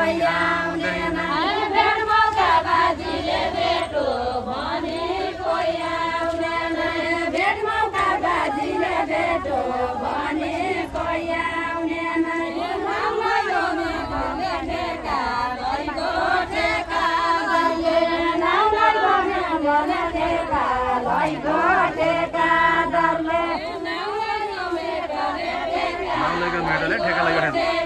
कोही आउँदैन भेट मौका बाजीले भेटो भने कोही आउँदैन भेट मौका बाजीले भेटो भने कोही आउँदैन मेडले ठेका लगाएर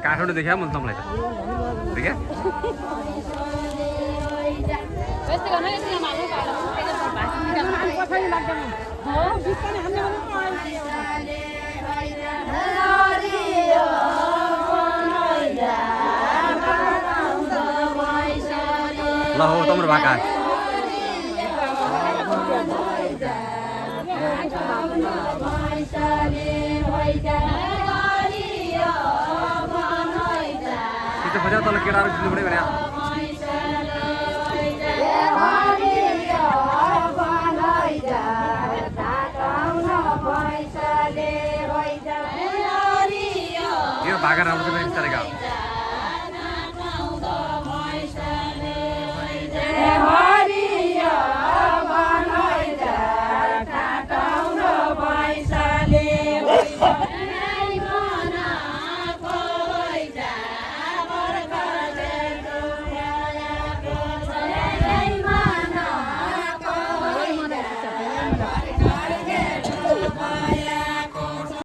काठमाडौँ देखा मैले तपाईँलाई त देखा ल हो तम्रो भाका itu saja kalau kira harus dulu ya. Iya, bagar rambut kita ini